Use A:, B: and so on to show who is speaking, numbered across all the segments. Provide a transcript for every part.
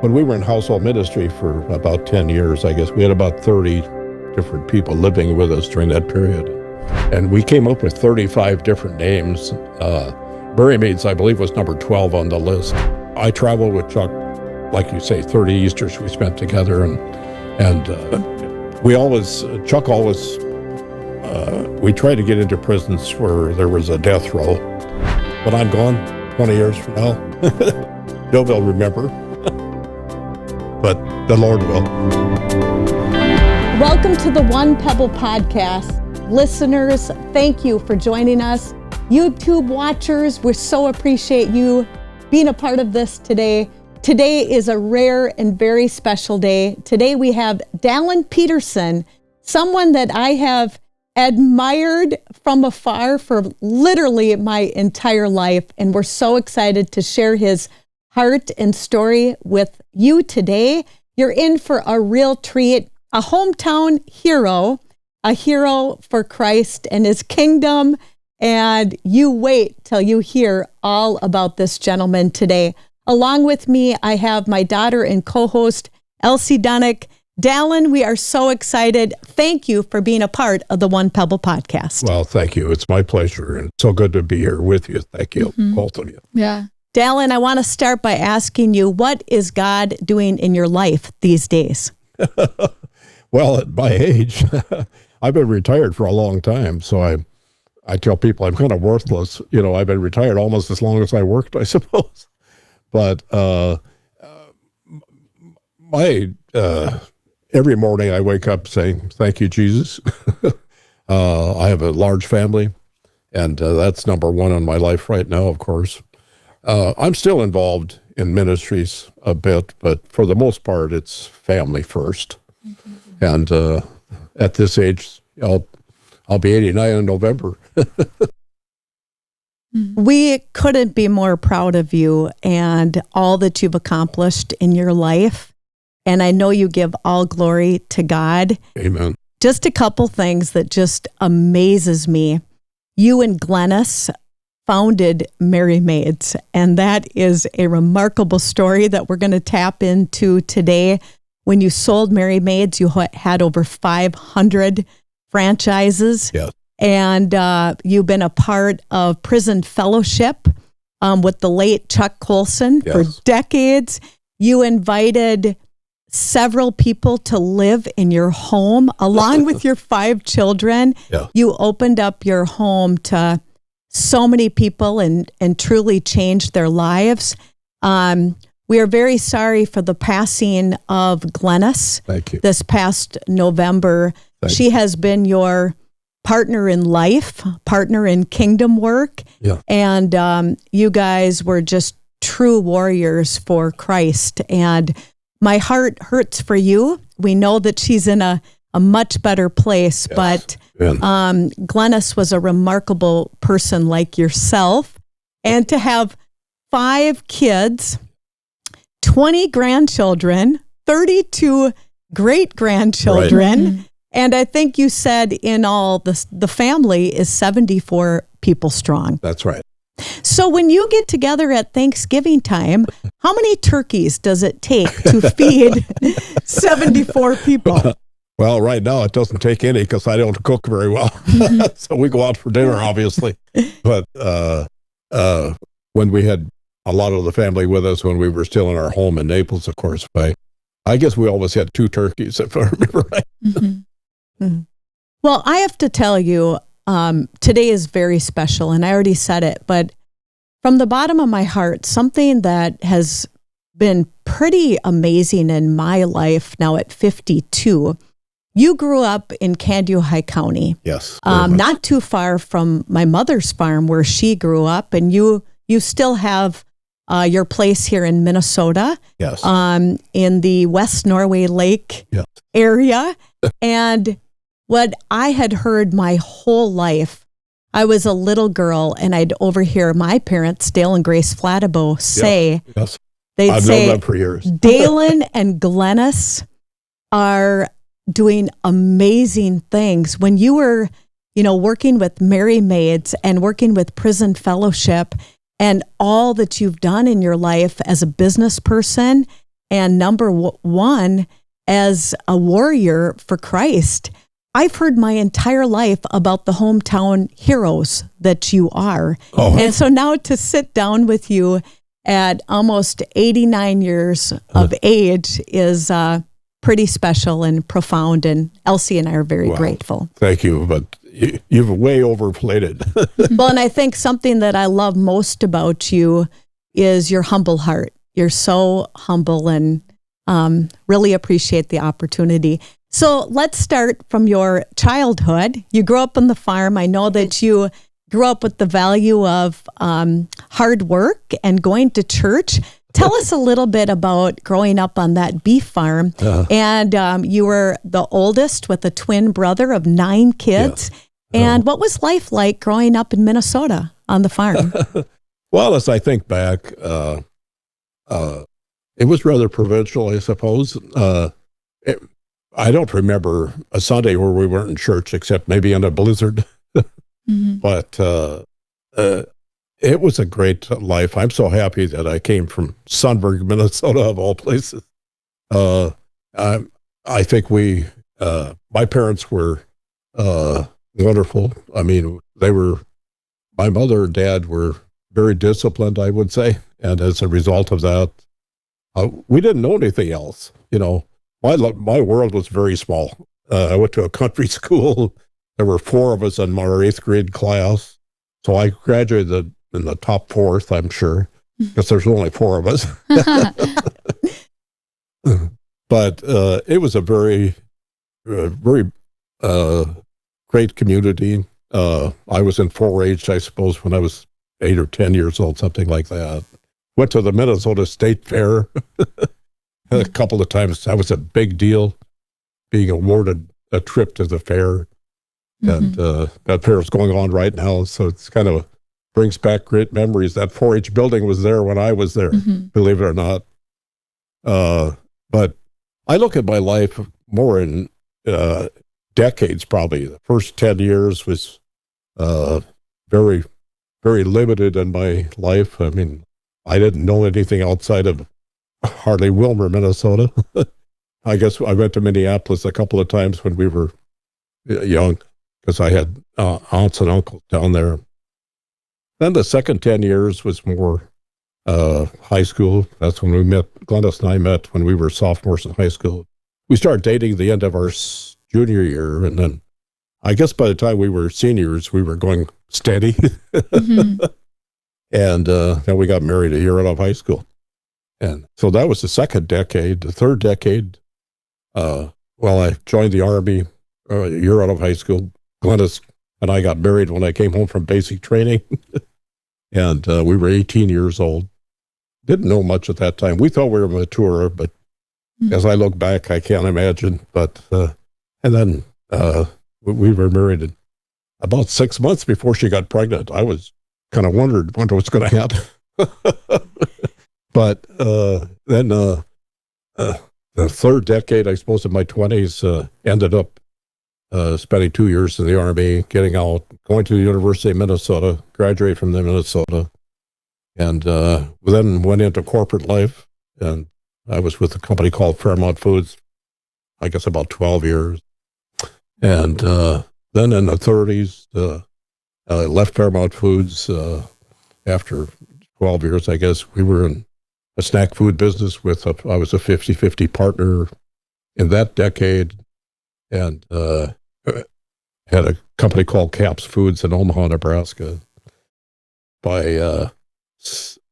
A: When we were in household ministry for about 10 years, I guess, we had about 30 different people living with us during that period. And we came up with 35 different names. Merry Maids, I believe, was number 12 on the list. I traveled with Chuck, like you say, 30 Easters we spent together. And Chuck always, we tried to get into prisons where there was a death row. When I'm gone, 20 years from now, nobody will remember. But the Lord will.
B: Welcome to the One Pebble Podcast. Listeners, thank you for joining us. YouTube watchers, we so appreciate you being a part of this today. Today is a rare and very special day. Today we have Dallen Peterson, someone that I have admired from afar for literally my entire life. And we're so excited to share his heart and story with you today. You're in for a real treat, a hometown hero, a hero for Christ and his kingdom. And you wait till you hear all about this gentleman today. Along with me, I have my daughter and co-host, Elsie Dunnick. Dallin, we are so excited. Thank you for being a part of the One Pebble Podcast.
A: Well, thank you. It's my pleasure. And so good to be here with you. Thank you, both of you.
B: Yeah. Dallen, I want to start by asking you, what is God doing in your life these days?
A: Well, at my age, I've been retired for a long time. So I tell people I'm kind of worthless. You know, I've been retired almost as long as I worked, I suppose. But every morning I wake up saying, thank you, Jesus. I have a large family, and that's number one in my life right now, of course. I'm still involved in ministries a bit, but for the most part, it's family first. Mm-hmm. And at this age, I'll be 89 in November.
B: We couldn't be more proud of you and all that you've accomplished in your life. And I know you give all glory to God.
A: Amen.
B: Just a couple things that just amazes me. You and Glenis founded Merry Maids, and that is a remarkable story that we're going to tap into today. When you sold Merry Maids, you had over 500 franchises.
A: Yes.
B: And you've been a part of Prison Fellowship with the late Chuck Colson for decades. You invited several people to live in your home along with your 5 children.
A: Yeah.
B: You opened up your home to so many people and truly changed their lives. We are very sorry for the passing of Glenis.
A: Thank you.
B: This past November. She has been your partner in life, partner in kingdom work.
A: Yeah.
B: And you guys were just true warriors for Christ. And my heart hurts for you. We know that she's in a much better place, but Glenis was a remarkable person like yourself. And to have 5 kids, 20 grandchildren, 32 great-grandchildren, right. And I think you said in all, the family is 74 people strong.
A: That's right.
B: So when you get together at Thanksgiving time, how many turkeys does it take to feed 74 people?
A: Well, right now it doesn't take any because I don't cook very well. So we go out for dinner, obviously. But when we had a lot of the family with us, when we were still in our home in Naples, of course, I guess we always had 2 turkeys, if I remember right.
B: Mm-hmm. Mm-hmm. Well, I have to tell you, today is very special, and I already said it, but from the bottom of my heart, something that has been pretty amazing in my life now at 52. You grew up in Kandiyohi County.
A: Yes.
B: Not too far from my mother's farm where she grew up, and you still have your place here in Minnesota.
A: Yes.
B: In the West Norway Lake area. And what I had heard my whole life, I was a little girl, and I'd overhear my parents, Dale and Grace Flattabo, say, they'd say,
A: known them for years.
B: Dallen and Glenis are doing amazing things. When you were, working with Merry Maids and working with Prison Fellowship and all that you've done in your life as a business person and number one as a warrior for Christ. I've heard my entire life about the hometown heroes that you are.
A: Oh.
B: And so now to sit down with you at almost 89 years of age is pretty special and profound. And Elsie and I are very grateful.
A: Thank you, but you've way overplayed it.
B: Well, and I think something that I love most about you is your humble heart. You're so humble and really appreciate the opportunity. So let's start from your childhood. You grew up on the farm. I know that you grew up with the value of hard work and going to church. Tell us a little bit about growing up on that beef farm. And you were the oldest with a twin brother of 9 kids. Yeah. And what was life like growing up in Minnesota on the farm?
A: Well, as I think back, it was rather provincial, I suppose. I don't remember a Sunday where we weren't in church, except maybe in a blizzard. But it was a great life. I'm so happy that I came from Sunburg, Minnesota, of all places. I think my parents were wonderful. I mean, my mother and dad were very disciplined, I would say. And as a result of that, we didn't know anything else. My world was very small. I went to a country school. There were 4 of us in my 8th grade class. So I graduated in the top 4th, I'm sure, because there's only 4 of us. But it was a very, very great community. I was in 4-H, I suppose, when I was 8 or 10 years old, something like that. Went to the Minnesota State Fair a couple of times. That was a big deal, being awarded a trip to the fair. And that fair is going on right now, so it's kind of brings back great memories. That 4-H building was there when I was there, believe it or not. But I look at my life more in decades, probably. The first 10 years was very, very limited in my life. I mean, I didn't know anything outside of hardly Wilmer, Minnesota. I guess I went to Minneapolis a couple of times when we were young, because I had aunts and uncles down there. Then the second 10 years was more high school. That's when we met. Glenis and I met when we were sophomores in high school. We started dating the end of our junior year, and then I guess by the time we were seniors, we were going steady. And then we got married a year out of high school. And so that was the second decade. The third decade, I joined the Army a year out of high school. Glennis and I got married when I came home from basic training. And we were 18 years old. Didn't know much at that time. We thought we were mature, but as I look back, I can't imagine. But and then we were married about 6 months before she got pregnant. I was kind of wondered what's going to happen. But then the third decade, I suppose, in my 20s, ended up spending 2 years in the Army, getting out, going to the University of Minnesota, graduated from the Minnesota, and then went into corporate life. And I was with a company called Fairmont Foods, I guess about 12 years. And then in the 30s, I left Fairmont Foods after 12 years, I guess. We were in a snack food business I was a 50-50 partner in that decade, and had a company called Caps Foods in Omaha, Nebraska. By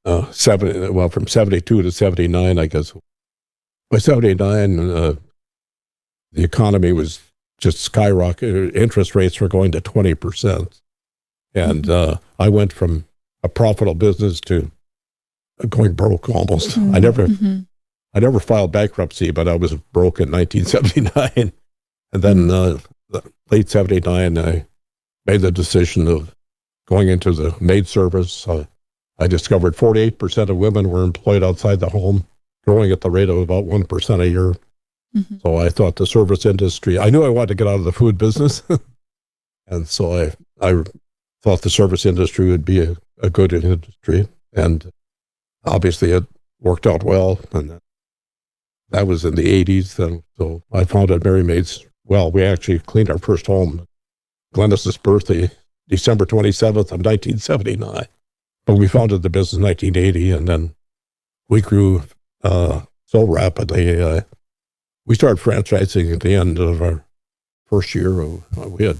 A: from 72 to 79, I guess. By 79, the economy was just skyrocketing. Interest rates were going to 20%. And I went from a profitable business to going broke almost. I never filed bankruptcy, but I was broke in 1979. And then late 79, I made the decision of going into the maid service. I discovered 48% of women were employed outside the home, growing at the rate of about 1% a year. So I thought the service industry, I knew I wanted to get out of the food business. And so I thought the service industry would be a good industry. And obviously it worked out well. And that was in the 80s. And so I founded Merry Maids. Well, we actually cleaned our first home, Glenis's birthday, December 27th of 1979. But we founded the business in 1980, and then we grew so rapidly. We started franchising at the end of our first year. We had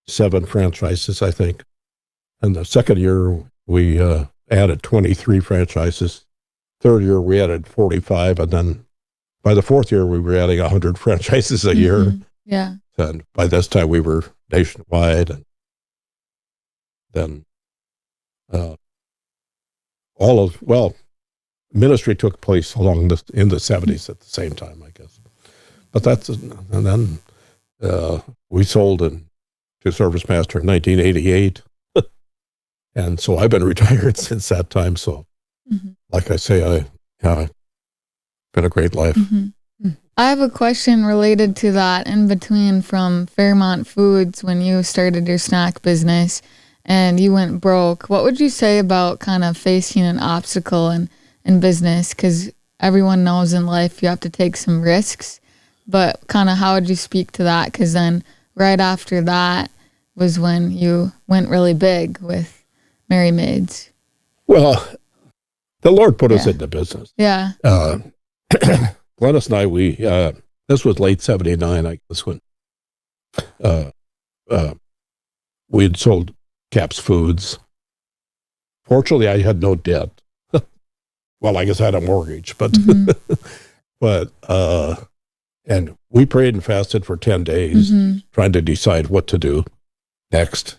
A: 7 franchises, I think. And the second year, we added 23 franchises. Third year, we added 45. And then by the fourth year, we were adding 100 franchises a year.
B: Yeah.
A: And by this time, we were nationwide. And then ministry took place in the 70s at the same time, I guess. But and then we sold to ServiceMaster in 1988. And so I've been retired since that time. So, like I say, it's been a great life.
C: I have a question related to that in between from Fairmont Foods when you started your snack business and you went broke. What would you say about kind of facing an obstacle in business? Because everyone knows in life you have to take some risks, but kind of how would you speak to that? Because then right after that was when you went really big with Merry Maids.
A: Well, the Lord put us into business.
C: Yeah.
A: Glenis and I, this was late 79, I guess, when we had sold Cap's Foods. Fortunately, I had no debt. Well, I guess I had a mortgage, but, and we prayed and fasted for 10 days, trying to decide what to do next.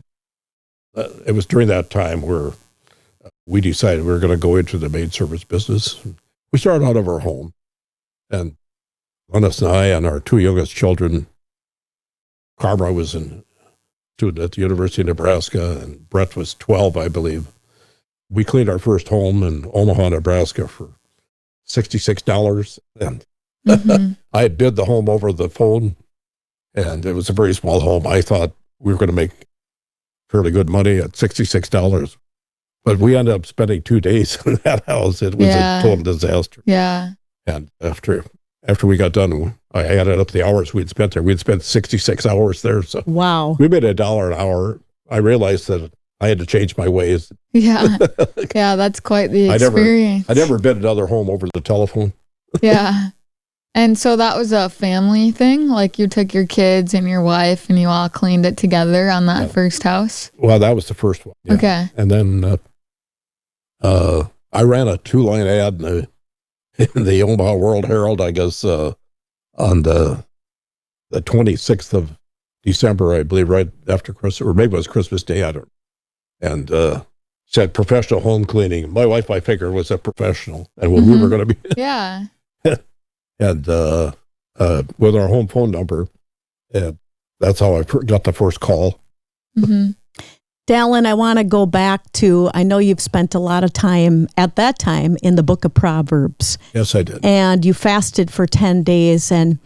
A: It was during that time where we decided we were going to go into the maid service business. We started out of our home, and Glennis and I and our 2 youngest children, Karma was a student at the University of Nebraska, and Brett was 12, I believe. We cleaned our first home in Omaha, Nebraska for $66, and I had bid the home over the phone, and it was a very small home. I thought we were going to make fairly good money at $66. But we ended up spending 2 days in that house. It was a total disaster.
C: Yeah.
A: And after we got done, I added up the hours we'd spent there. We'd spent 66 hours there. So
B: wow.
A: We made $1 an hour. I realized that I had to change my ways.
C: Yeah. Yeah, that's quite the experience.
A: I never bid another home over the telephone.
C: Yeah. And so that was a family thing? Like you took your kids and your wife and you all cleaned it together on that first house?
A: Well, that was the first one. Yeah.
C: Okay.
A: And then I ran a 2-line ad in the Omaha World Herald, I guess, on the 26th of December, I believe, right after Christmas, or maybe it was Christmas Day, I don't know. And said professional home cleaning. My wife, I figured, was a professional, and we were going to be.
C: Yeah.
A: And with our home phone number, and that's how I got the first call.
B: Dallen, I want to go back to, I know you've spent a lot of time at that time in the book of Proverbs.
A: Yes, I did.
B: And you fasted for 10 days. And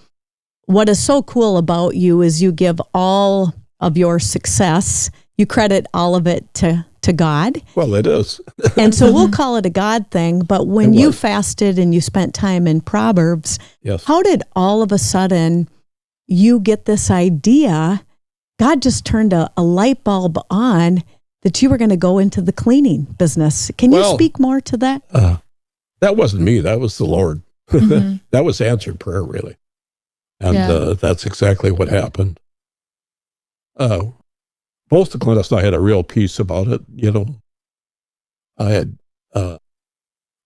B: what is so cool about you is you give all of your success, you credit all of it to God.
A: Well, it is.
B: And so we'll call it a God thing. But when you fasted and you spent time in Proverbs, how did all of a sudden you get this idea? God just turned a light bulb on that you were going to go into the cleaning business. Can you speak more to that?
A: That wasn't me. That was the Lord. That was answered prayer, really. And that's exactly what happened. Both the Glenis and I had a real peace about it. You know, I had,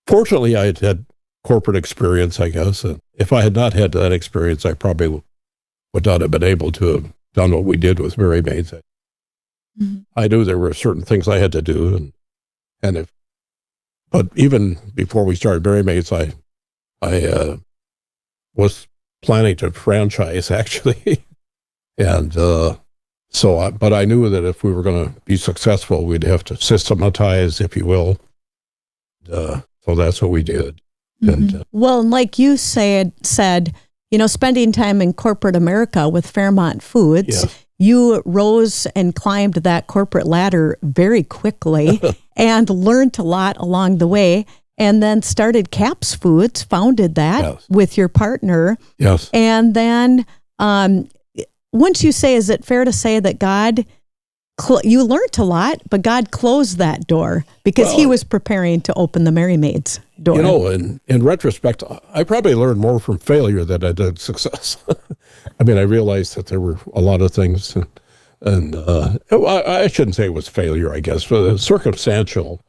A: fortunately, I had corporate experience, I guess. And if I had not had that experience, I probably would not have been able to have done what we did with Merry Maids. I knew there were certain things I had to do, but even before we started Merry Maids, I was planning to franchise actually, and but I knew that if we were going to be successful, we'd have to systematize, if you will. So that's what we did. And,
B: well, like you said, you know, spending time in corporate America with Fairmont Foods, you rose and climbed that corporate ladder very quickly and learned a lot along the way. and then started Caps Foods, founded that with your partner.
A: Yes.
B: And then wouldn't you say, is it fair to say that God, you learned a lot, but God closed that door because he was preparing to open the Merry Maids door?
A: In retrospect, I probably learned more from failure than I did success. I mean, I realized that there were a lot of things, and I shouldn't say it was failure, I guess, but circumstantial.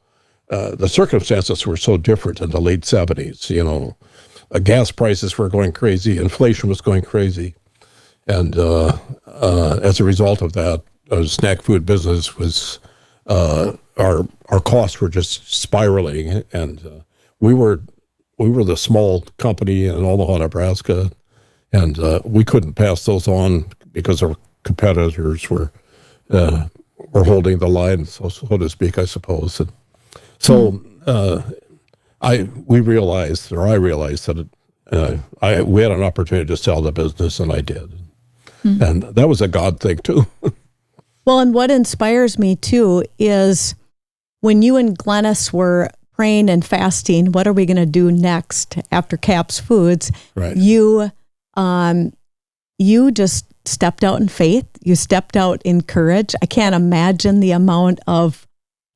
A: The circumstances were so different in the late 70s. Gas prices were going crazy, inflation was going crazy, and as a result of that, snack food business was our costs were just spiraling, and we were the small company in Omaha, Nebraska, and we couldn't pass those on because our competitors were holding the line, so to speak, I suppose. And so I realized that we had an opportunity to sell the business, and I did, and that was a God thing too.
B: Well, and what inspires me too is when you and Glenis were praying and fasting, what are we going to do next after Caps Foods?
A: Right.
B: You just stepped out in faith. You stepped out in courage. I can't imagine the amount of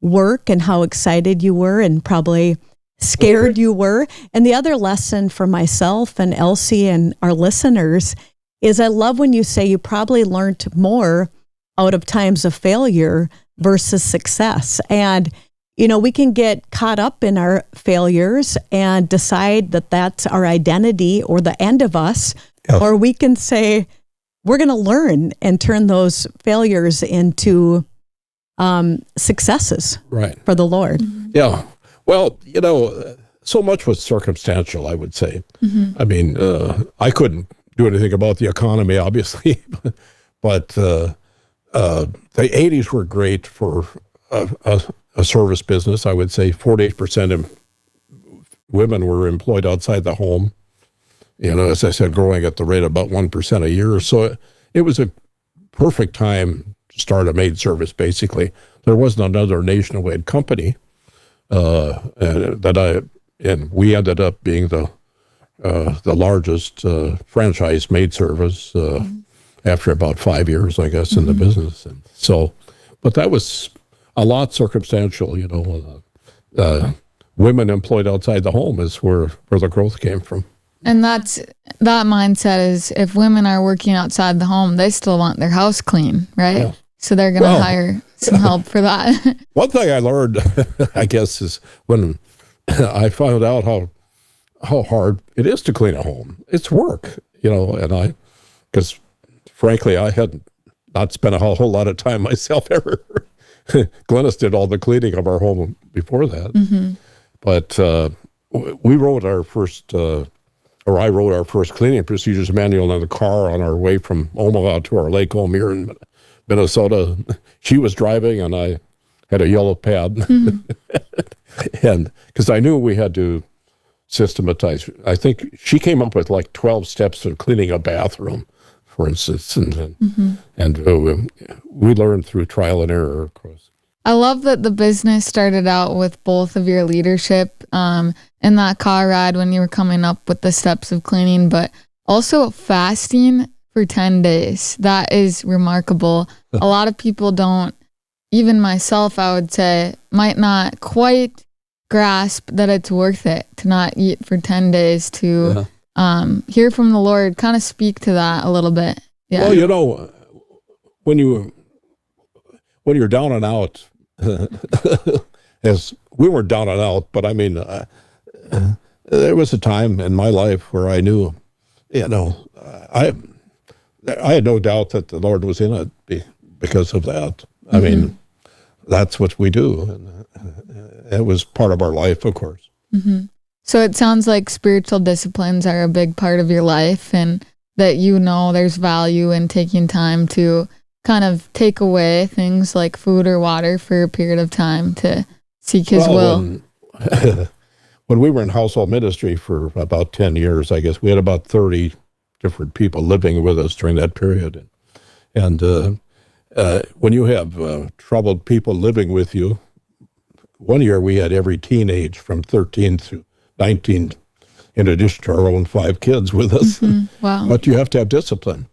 B: work and how excited you were and probably scared you were. And the other lesson for myself and Elsie and our listeners is I love when you say you probably learned more out of times of failure versus success. And, we can get caught up in our failures and decide that that's our identity or the end of us. Yes. Or we can say, we're going to learn and turn those failures into successes for the Lord.
A: Yeah. Well, so much was circumstantial, I would say. I mean, I couldn't do anything about the economy, obviously, but the 80s were great for a service business. I would say 48% of women were employed outside the home. As I said, growing at the rate of about 1% a year. So it was a perfect time to start a maid service, basically. There wasn't another nationwide company, and we ended up being the largest franchise maid service after about 5 years, I guess, in the business. And so, but that was a lot circumstantial, women employed outside the home is where the growth came from.
C: And that mindset is if women are working outside the home, they still want their house clean, right? Yeah. So they're going to hire some help for that.
A: One thing I learned, I guess, is when I found out how hard it is to clean a home. It's work, and because frankly, I had not spent a whole lot of time myself ever. Glenis did all the cleaning of our home before that. But we wrote our first, I wrote our first cleaning procedures manual in the car on our way from Omaha to our lake home here in Minnesota. She was driving and I had a yellow pad. And because I knew we had to systematize, I think she came up with like 12 steps of cleaning a bathroom, for instance. And we learned through trial and error, of course.
C: I love that the business started out with both of your leadership in that car ride when you were coming up with the steps of cleaning, but also fasting for 10 days. That is remarkable. A lot of people don't, even myself, I would say, might not quite grasp that it's worth it to not eat for 10 days to hear from the Lord. Kind of speak to that a little bit. Yeah.
A: Well, when you're down and out, as we weren't down and out, but I mean, there was a time in my life where I knew, I had no doubt that the Lord was in it because of that. I mean, that's what we do. And it was part of our life, of course.
C: So it sounds like spiritual disciplines are a big part of your life, and that there's value in taking time to kind of take away things like food or water for a period of time to seek his will.
A: When we were in household ministry for about 10 years, I guess, we had about 30 different people living with us during that period. And when you have troubled people living with you, one year we had every teenage from 13 to 19, in addition to our own 5 kids with us.
C: Wow.
A: But you have to have discipline.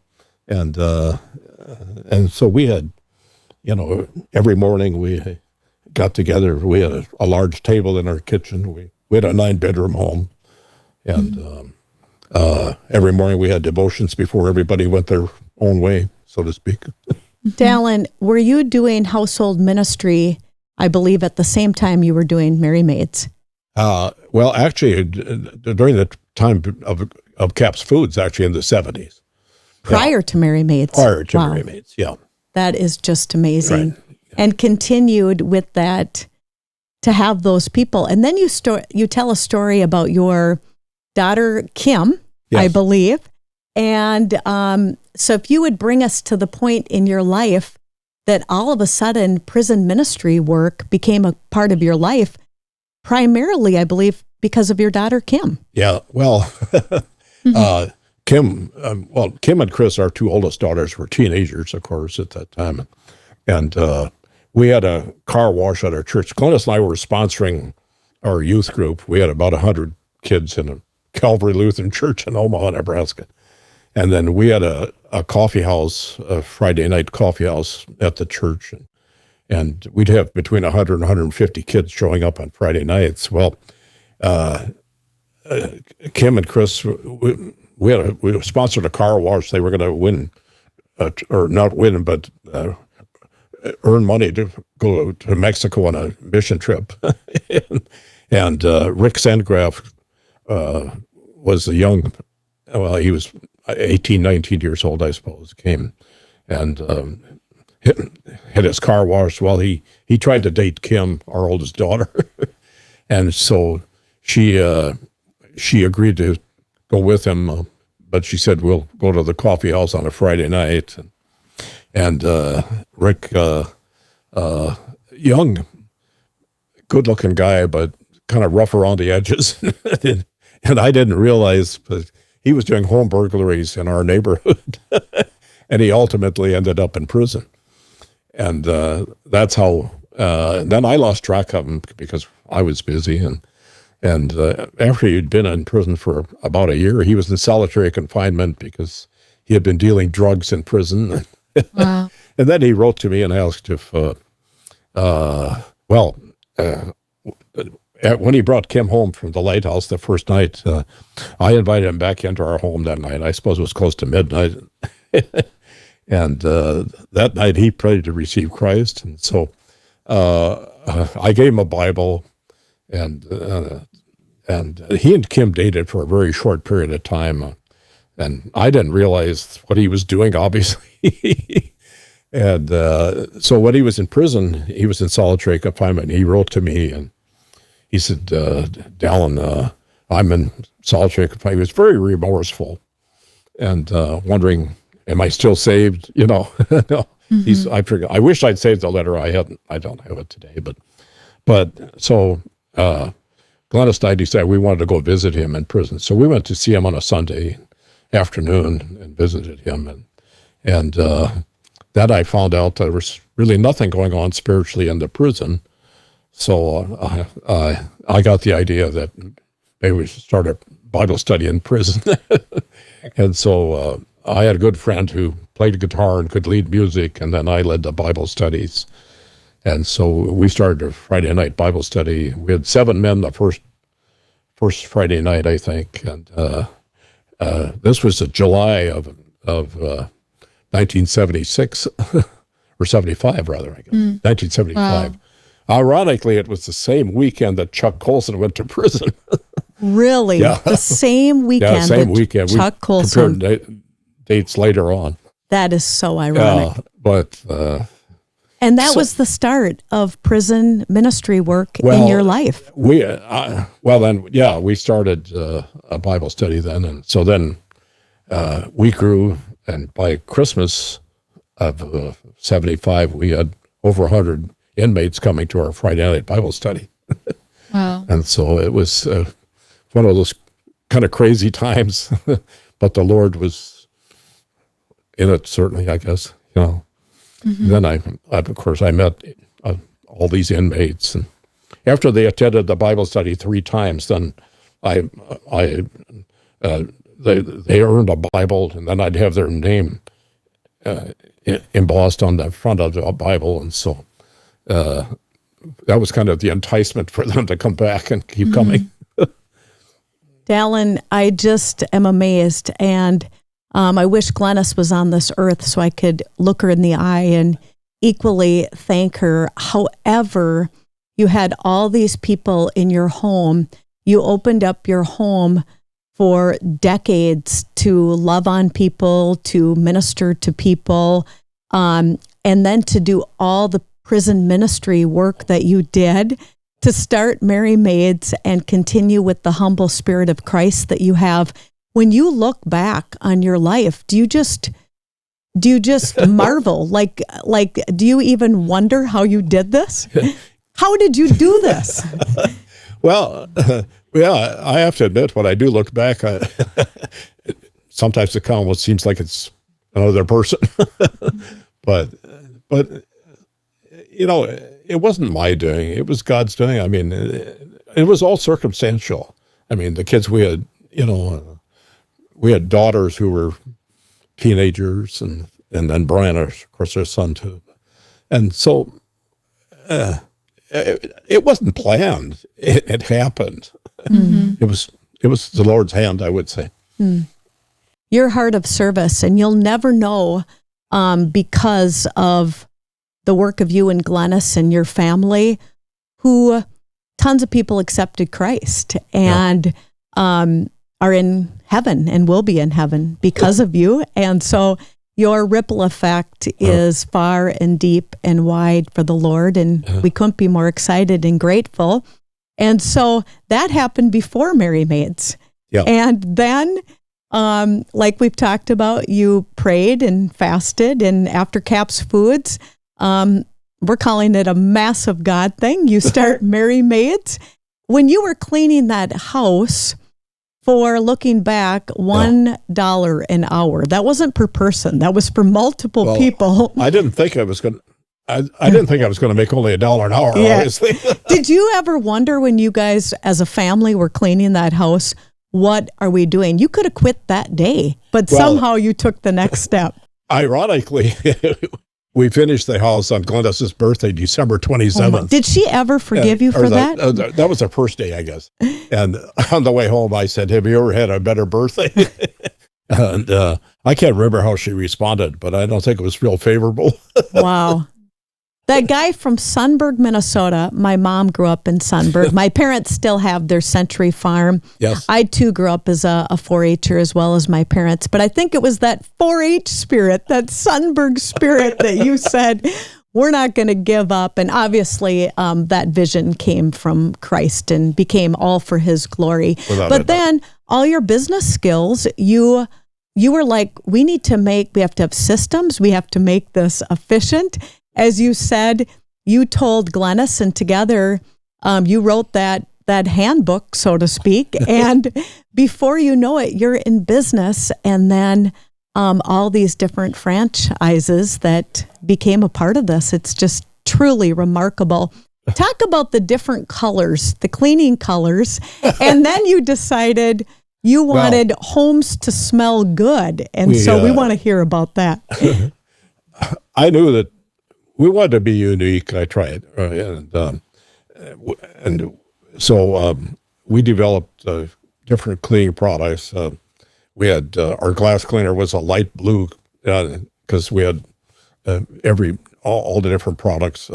A: And so we had, every morning we got together. We had a large table in our kitchen. We had a 9-bedroom home. And every morning we had devotions before everybody went their own way, so to speak.
B: Dallen, were you doing household ministry, I believe, at the same time you were doing Merry Maids?
A: Well, actually, during the time of Cap's Foods, actually in the 70s.
B: Prior to Merry Maids?
A: Prior to
B: Wow.
A: Merry Maids, yeah.
B: That is just amazing.
A: Right. Yeah.
B: And continued with that to have those people. And then you tell a story about your daughter, Kim,
A: Yes.
B: I believe. And so if you would bring us to the point in your life that all of a sudden prison ministry work became a part of your life, primarily, I believe, because of your daughter, Kim.
A: Yeah, well, Kim and Chris, our 2 oldest daughters, were teenagers, of course, at that time. And we had a car wash at our church. Glenis and I were sponsoring our youth group. We had about 100 kids in a Calvary Lutheran Church in Omaha, Nebraska. And then we had a coffee house, a Friday night coffee house at the church. And we'd have between 100 and 150 kids showing up on Friday nights. Well, Kim and Chris, we sponsored a car wash. They were going to win, or not win, but earn money to go to Mexico on a mission trip. and Rick Sandgraf was a young, he was 18, 19 years old, I suppose, came and had his car washed. Well, he tried to date Kim, our oldest daughter. And so she agreed to go with him, but she said, we'll go to the coffee house on a Friday night. And Rick, young, good-looking guy, but kind of rough around the edges. And I didn't realize, but he was doing home burglaries in our neighborhood. And he ultimately ended up in prison. And that's how, then I lost track of him because I was busy. And after he'd been in prison for about a year, he was in solitary confinement because he had been dealing drugs in prison.
C: Wow.
A: And then he wrote to me and asked if, when he brought Kim home from the lighthouse the first night, I invited him back into our home that night. I suppose it was close to midnight. And that night he prayed to receive Christ. And so I gave him a Bible, and he and Kim dated for a very short period of time. And I didn't realize what he was doing, obviously. And so when he was in prison, he was in solitary confinement. He wrote to me and he said, Dallen, I'm in solitary confinement. He was very remorseful and wondering, am I still saved? No. Mm-hmm. I wish I'd saved the letter. I don't have it today. But so Glenis and I decided we wanted to go visit him in prison. So we went to see him on a Sunday afternoon and visited him. And that I found out there was really nothing going on spiritually in the prison. So I got the idea that maybe we should start a Bible study in prison. And so I had a good friend who played guitar and could lead music, and then I led the Bible studies. And so we started a Friday night Bible study. We had 7 men the first Friday night, I think. And this was in July of 1976, or 75 rather, I guess, 1975. Wow. Ironically, it was the same weekend that Chuck Colson went to prison.
B: Really? Yeah. The same weekend.
A: Yeah, same weekend.
B: Chuck Colson.
A: Compared dates later on.
B: That is so ironic. And that was the start of prison ministry work in your life.
A: We started a Bible study then, and so then we grew, and by Christmas of 75, we had over 100 inmates coming to our Friday night Bible study.
C: Wow. And
A: so it was one of those kind of crazy times, but the Lord was in it, certainly, I guess, Mm-hmm. Then I met all these inmates, and after they attended the Bible study 3 times, then they earned a Bible, and then I'd have their name embossed on the front of the Bible, and so that was kind of the enticement for them to come back and keep coming.
B: Dallen, I just am amazed, and I wish Glenis was on this earth so I could look her in the eye and equally thank her. However, you had all these people in your home. You opened up your home for decades to love on people, to minister to people, and then to do all the prison ministry work that you did, to start Merry Maids and continue with the humble spirit of Christ that you have. When you look back on your life, do you just marvel? Like, do you even wonder how you did this? How did you do this?
A: Well, yeah, I have to admit, when I do look back, sometimes it almost seems like it's another person. but you know, it wasn't my doing; it was God's doing. I mean, it was all circumstantial. I mean, the kids we had, you know, we had daughters who were teenagers, and then Brian, of course, our son too, and so. It wasn't planned. It happened. Mm-hmm. It was the Lord's hand, I would say.
B: Your heart of service, and you'll never know because of the work of you and Glenis and your family, who tons of people accepted Christ and are in heaven and will be in heaven because of you. And so your ripple effect is far and deep and wide for the Lord, and we couldn't be more excited and grateful. And so that happened before Merry Maids.
A: Yeah.
B: And then, like we've talked about, you prayed and fasted, and after Caps Foods, we're calling it a massive God thing. You start Merry Maids. When you were cleaning that house, for looking back, $1 an hour. That wasn't per person. That was for multiple people.
A: I didn't think I was going. I didn't think I was going to make only $1 an hour.
B: Yeah.
A: Obviously.
B: Did you ever wonder when you guys, as a family, were cleaning that house, what are we doing? You could have quit that day, but somehow you took the next step.
A: Ironically, we finished the house on Glennis's birthday, December 27th.
B: Did she ever forgive you for that?
A: That was the first day, I guess. And on the way home, I said, "Have you ever had a better birthday?" And I can't remember how she responded, but I don't think it was real favorable.
B: Wow. That guy from Sunburg, Minnesota, my mom grew up in Sunburg. My parents still have their Century Farm.
A: Yes.
B: I, too, grew up as a 4-H'er as well as my parents. But I think it was that 4-H spirit, that Sunburg spirit that you said, we're not going to give up. And obviously, that vision came from Christ and became all for his glory. But then all your business skills, you were like, we have to have systems. We have to make this efficient. As you said, you told Glenis, and together you wrote that handbook, so to speak. And before you know it, you're in business. And then all these different franchises that became a part of this. It's just truly remarkable. Talk about the different colors, the cleaning colors. And then you decided you wanted homes to smell good. And so we want to hear about that.
A: I knew that we wanted to be unique. I tried, and so we developed different cleaning products. We had our glass cleaner was a light blue because we had all the different products.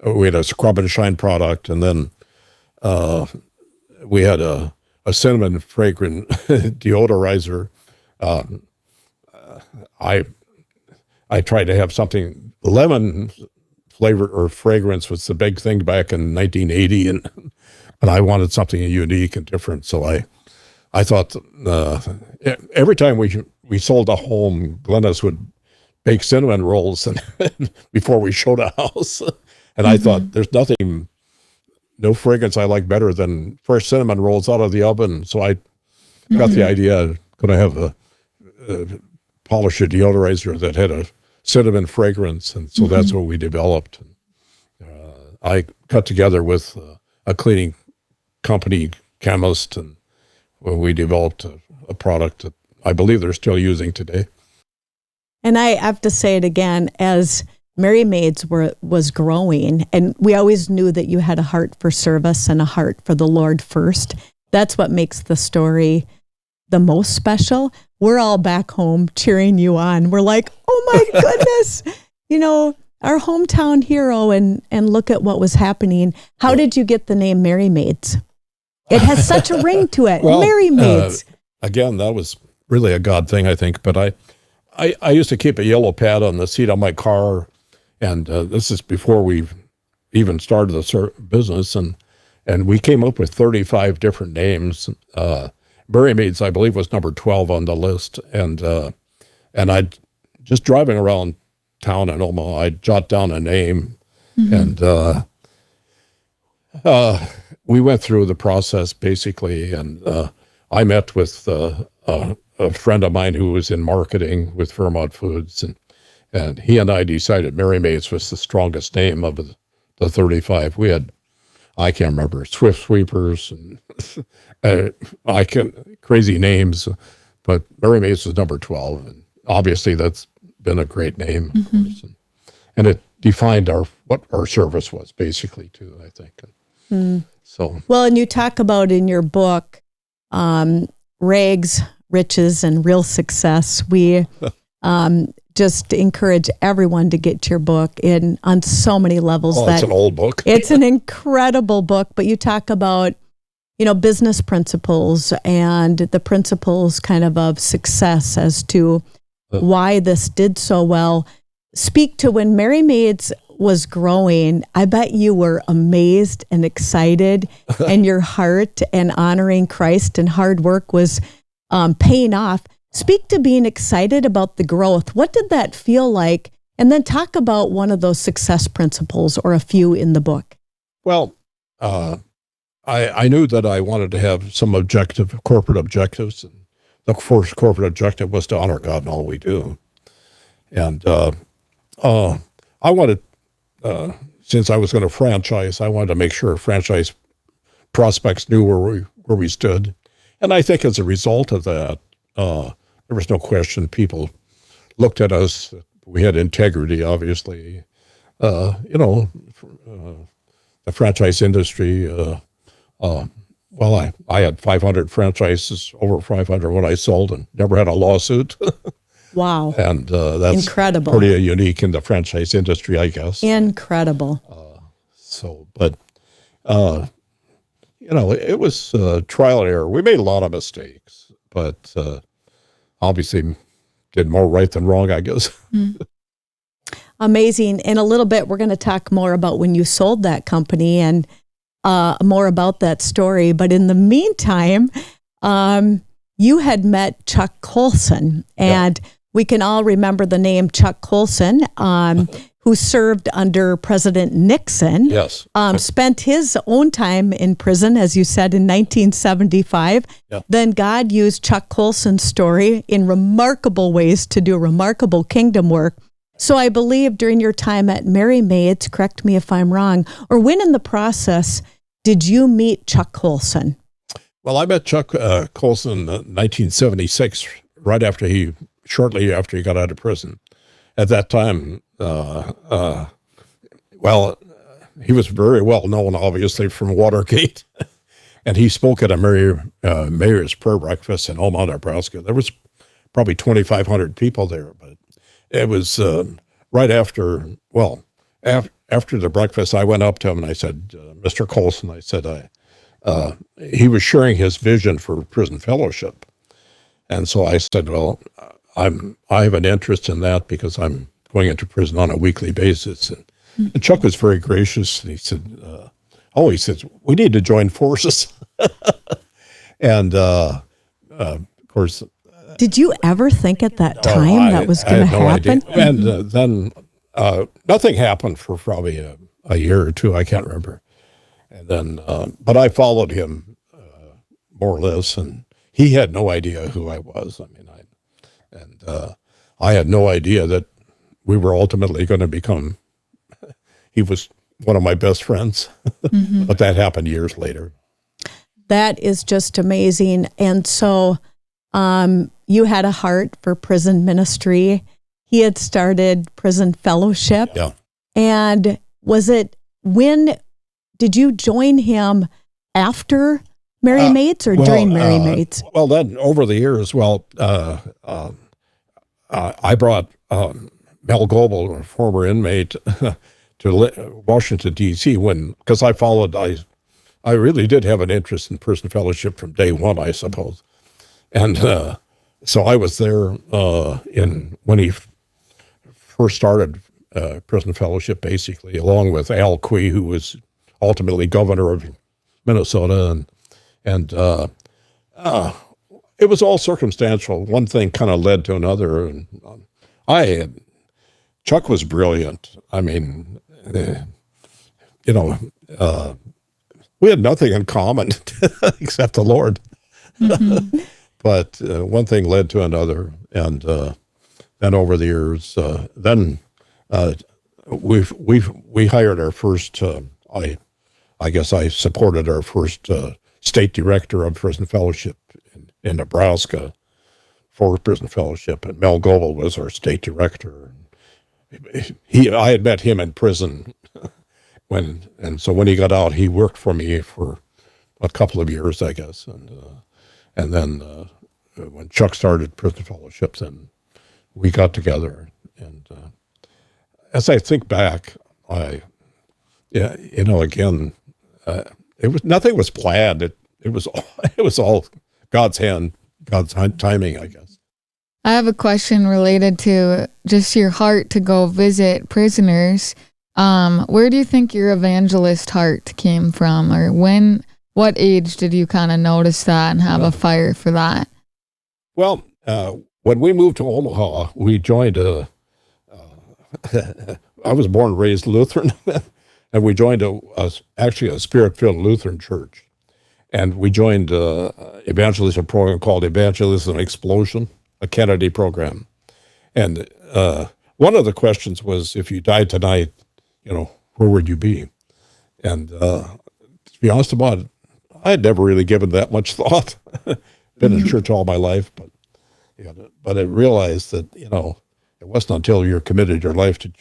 A: We had a scrub and shine product, and then we had a cinnamon fragrant deodorizer. I tried to have something. Lemon flavor or fragrance was the big thing back in 1980, and I wanted something unique and different. So I thought every time we sold a home, Glenis would bake cinnamon rolls and before we showed a house, and I thought there's no fragrance I like better than fresh cinnamon rolls out of the oven. So I got the idea, could I have a polish a deodorizer that had a cinnamon fragrance, and so that's what we developed. I got together with a cleaning company chemist, and we developed a product that I believe they're still using today.
B: And I have to say it again, as Merry Maids was growing, and we always knew that you had a heart for service and a heart for the Lord first. That's what makes the story the most special. We're all back home cheering you on. We're like, oh my goodness, our hometown hero, and look at what was happening. How did you get the name Merry Maids? It has such a ring to it.
A: Well,
B: Merry Maids.
A: Again, that was really a God thing, I think. But I used to keep a yellow pad on the seat of my car, and this is before we even started the business, and we came up with 35 different names. Merry Maids, I believe, was number 12 on the list, and I just driving around town in Omaha, I'd jot down a name, and we went through the process basically, and I met with a friend of mine who was in marketing with Fairmont Foods, and he and I decided Merry Maids was the strongest name of the 35. We had, I can't remember, Swift Sweepers and crazy names, but Merry Maids was number 12, and obviously that's been a great name, of course, and it defined what our service was basically too, I think. So
B: well, and you talk about in your book, rags, riches, and real success. We just encourage everyone to get your book on so many levels.
A: It's an old book.
B: It's an incredible book, but you talk about, business principles and the principles kind of success as to why this did so well. Speak to when Merry Maids was growing. I bet you were amazed and excited, and your heart and honoring Christ and hard work was paying off. Speak to being excited about the growth. What did that feel like? And then talk about one of those success principles or a few in the book.
A: Well, I knew that I wanted to have some corporate objectives. And the first corporate objective was to honor God in all we do. And I wanted, since I was going to franchise, I wanted to make sure franchise prospects knew where we stood. And I think as a result of that, there was no question people looked at us. We had integrity, obviously. The franchise industry, I had 500 franchises, over 500 when I sold, and never had a lawsuit.
B: Wow.
A: And that's
B: incredible.
A: Pretty unique in the franchise industry, I guess.
B: Incredible.
A: It was trial and error. We made a lot of mistakes, but obviously did more right than wrong, I guess.
B: Amazing. In a little bit, we're going to talk more about when you sold that company and more about that story. But in the meantime, you had met Chuck Colson, and we can all remember the name Chuck Colson, who served under President Nixon.
A: Yes.
B: Spent his own time in prison, as you said, in 1975. Yeah. Then God used Chuck Colson's story in remarkable ways to do remarkable kingdom work. So I believe during your time at Merry Maids, correct me if I'm wrong, or when in the process did you meet Chuck Colson?
A: Well, I met Chuck Colson in 1976, shortly after he got out of prison. At that time, he was very well known, obviously, from Watergate. And he spoke at a mayor's prayer breakfast in Omaha, Nebraska. There was probably 2,500 people there, but it was right after the breakfast, I went up to him and I said, Mr. Colson, I said, he was sharing his vision for Prison Fellowship. And so I said, well, I have an interest in that because I'm going into prison on a weekly basis. And Chuck was very gracious. And he said, we need to join forces. And of course,
B: did you ever think at that time that was going to happen?
A: Idea. And then nothing happened for probably a year or two. I can't remember. And then, but I followed him more or less, and he had no idea who I was. I had no idea that we were ultimately going to become. He was one of my best friends, but that happened years later.
B: That is just amazing. And so you had a heart for prison ministry. He had started Prison Fellowship.
A: Yeah.
B: And when did you join him after Merry Maids or during Merry Maids?
A: Well, then over the years, I brought Mel Goebel, a former inmate, to Washington, D.C. because I really did have an interest in Prison Fellowship from day one, I suppose. And so I was there when he first started Prison Fellowship, basically, along with Al Quee, who was ultimately governor of Minnesota. And it was all circumstantial. One thing kind of led to another. And Chuck was brilliant. I mean, we had nothing in common except the Lord. But one thing led to another. And then over the years, we hired our first, I guess I supported our first state director of Prison Fellowship in Nebraska for Prison Fellowship, and Mel Goebel was our state director. I had met him in prison so when he got out, he worked for me for a couple of years, I guess, and then when Chuck started Prison Fellowship, then we got together, and as I think back, again, nothing was planned. It was all God's hand, God's timing, I guess.
C: I have a question related to just your heart to go visit prisoners. Where do you think your evangelist heart came from, or what age did you kind of notice that and have a fire for that?
A: Well, when we moved to Omaha, we joined I was born and raised Lutheran, and we joined actually a Spirit-filled Lutheran church. And we joined an evangelism program called Evangelism Explosion, a Kennedy program. And one of the questions was, if you died tonight, where would you be? And to be honest about it, I had never really given that much thought. Been in church all my life, but I realized that, it wasn't until you committed your life to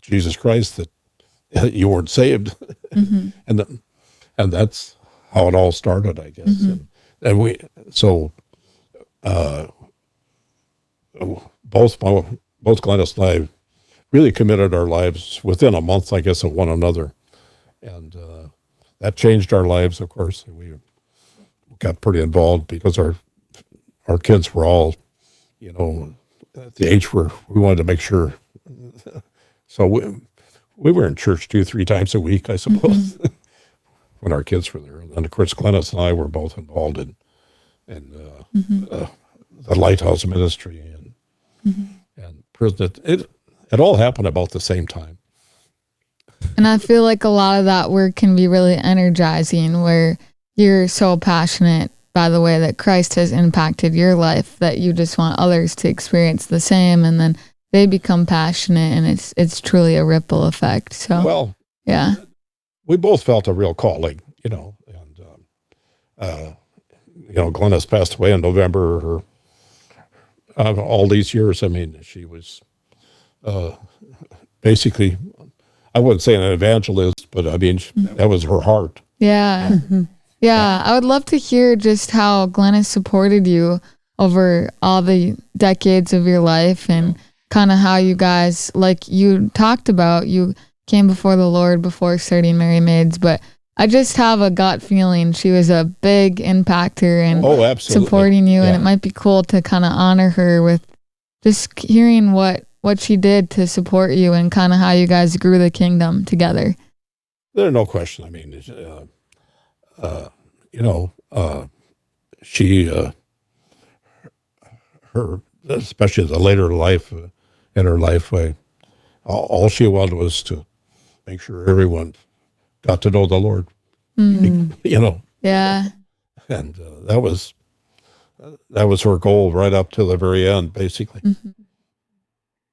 A: Jesus Christ that you weren't saved. And that's how it all started, I guess. Both Glenis and I really committed our lives within a month, I guess, of one another. And that changed our lives, of course. We got pretty involved because our kids were all, at the age where we wanted to make sure. So we were in church 2-3 times a week, I suppose, when our kids were there. And of course, Glennis and I were both involved in the Lighthouse Ministry and prison. It all happened about the same time.
C: And I feel like a lot of that work can be really energizing, where you're so passionate by the way that Christ has impacted your life that you just want others to experience the same, and then they become passionate, and it's truly a ripple effect. So, yeah,
A: we both felt a real calling, and Glenis passed away in November. All these years, I mean, she was basically, I wouldn't say an evangelist, but I mean, that was her heart.
C: Yeah. Yeah, I would love to hear just how Glenis supported you over all the decades of your life, and kind of how you guys, like you talked about, you came before the Lord before starting Merry Maids, but I just have a gut feeling she was a big impactor and supporting you, and it might be cool to kind of honor her with just hearing what she did to support you and kind of how you guys grew the kingdom together.
A: There's no question. I mean, she, her, especially the later life, in her life, all she wanted was to make sure everyone got to know the Lord.
C: Yeah.
A: And that was her goal right up to the very end, basically.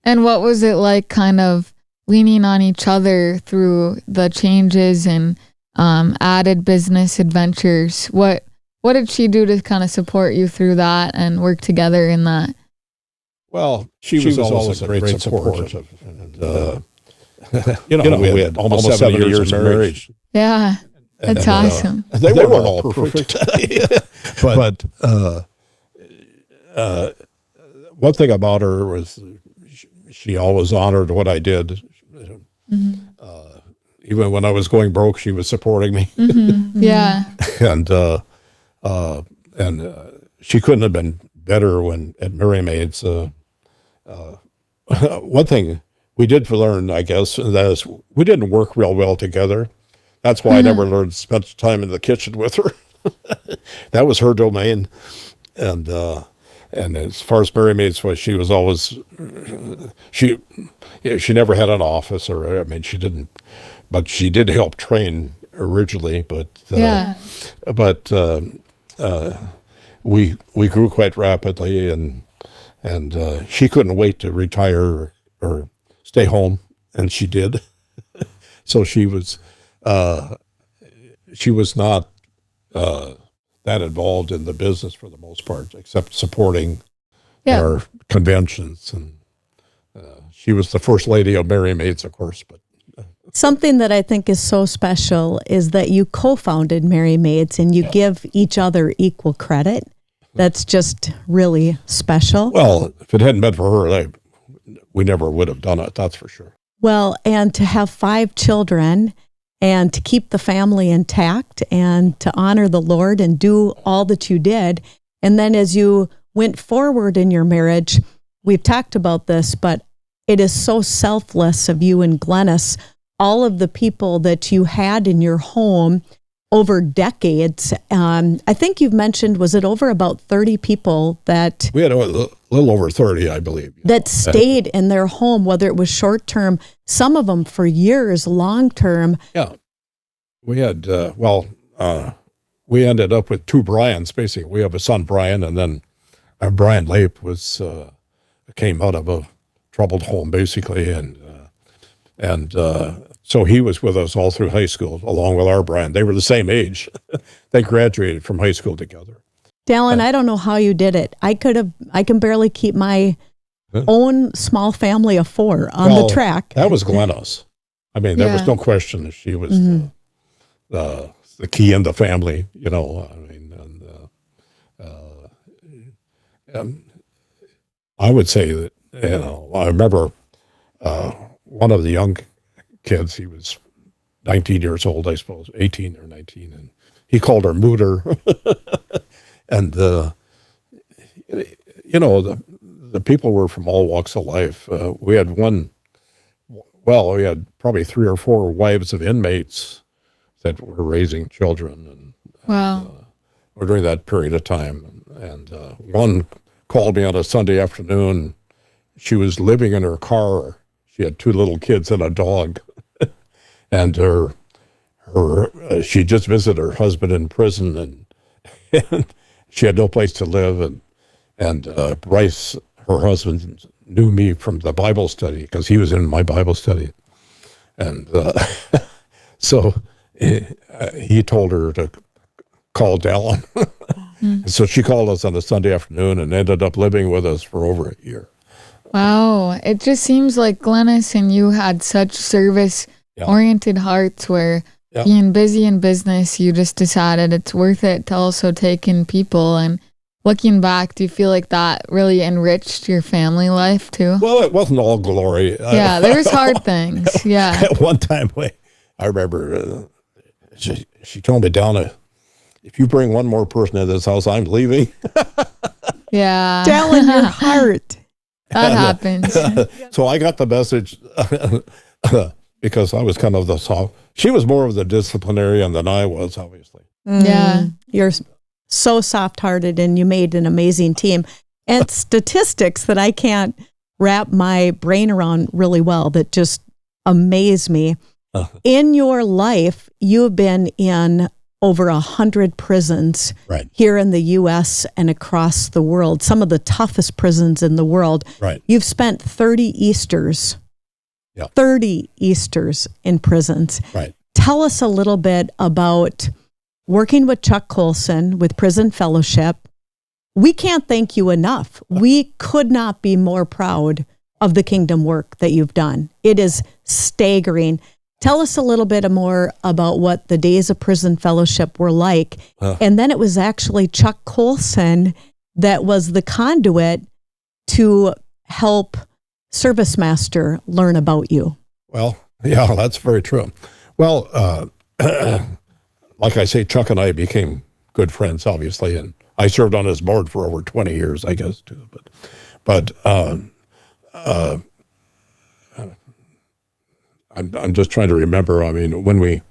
C: And what was it like kind of leaning on each other through the changes and added business adventures. What did she do to kind of support you through that and work together in that?
A: Well, she was always a great support. And, we had almost 70 years of marriage.
C: Yeah, that's awesome.
A: They were all perfect. but one thing about her was she always honored what I did. Even when I was going broke, she was supporting me.
C: Yeah.
A: and she couldn't have been better when at Merry Maids. One thing we did learn, I guess, that is we didn't work real well together. That's why I never learned to spend time in the kitchen with her. That was her domain. And as far as Merry Maids was, she was always, she never had an office, or, I mean, she didn't, but she did help train originally, but we grew quite rapidly, and she couldn't wait to retire or stay home, and she did. So she was not that involved in the business for the most part, except supporting our conventions. And she was the first lady of Merry Maids, of course. But
B: something that I think is so special is that you co-founded Merry Maids and you give each other equal credit. That's just really special.
A: Well, if it hadn't been for her, we never would have done it, that's for sure.
B: Well, and to have 5 children and to keep the family intact and to honor the Lord and do all that you did. And then as you went forward in your marriage, we've talked about this, but it is so selfless of you and Glenis, all of the people that you had in your home over decades. I think you've mentioned, was it over about 30 people that...
A: We had a little over 30, I believe.
B: That stayed in their home, whether it was short-term, some of them for years, long-term.
A: Yeah. We had, we ended up with 2 Brians, basically. We have a son, Brian, and then Brian Lape came out of a troubled home, basically, and so he was with us all through high school, along with our Brian. They were the same age. They graduated from high school together.
B: Dallen, I don't know how you did it. I can barely keep my own small family of 4 on the track.
A: That was Glenis. I mean, there was no question that she was the key in the family, you know. I mean, and I would say that, you know, I remember one of the young kids, he was 19 years old, I suppose, 18 or 19, and he called her Mooter. And, you know, the people were from all walks of life. We had we had probably 3 or 4 wives of inmates that were raising children. And during that period of time. And one called me on a Sunday afternoon. She was living in her car. She had 2 little kids and a dog. And she just visited her husband in prison, and she had no place to live. And Bryce, her husband, knew me from the Bible study because he was in my Bible study. And so he told her to call Dallen. So she called us on a Sunday afternoon and ended up living with us for over a year.
C: Wow. It just seems like Glenis and you had such service-oriented hearts where being busy in business, you just decided it's worth it to also take in people. And looking back, do you feel like that really enriched your family life too?
A: Well, it wasn't all glory.
C: Yeah, there was hard things. Yeah.
A: At one time, I remember she told me, Donna, if you bring one more person into this house, I'm leaving.
C: Yeah.
B: Dallen, your heart.
C: That happens.
A: So I got the message because I was kind of the soft. She was more of the disciplinarian than I was, obviously.
C: Yeah.
B: You're so soft-hearted, and you made an amazing team. And statistics that I can't wrap my brain around really well that just amaze me. In your life, you've been in over 100 prisons here in the U.S. and across the world, some of the toughest prisons in the world.
A: Right.
B: You've spent 30 Easters
A: Yeah.
B: 30 Easters in prisons.
A: Right.
B: Tell us a little bit about working with Chuck Colson with Prison Fellowship. We can't thank you enough. We could not be more proud of the kingdom work that you've done. It is staggering. Tell us a little bit more about what the days of Prison Fellowship were like. And then it was actually Chuck Colson that was the conduit to help ServiceMaster learn about you.
A: Well, yeah, that's very true. Well, like I say, Chuck and I became good friends, obviously, and I served on his board for over 20 years, I guess, too. But I'm just trying to remember. I mean, when we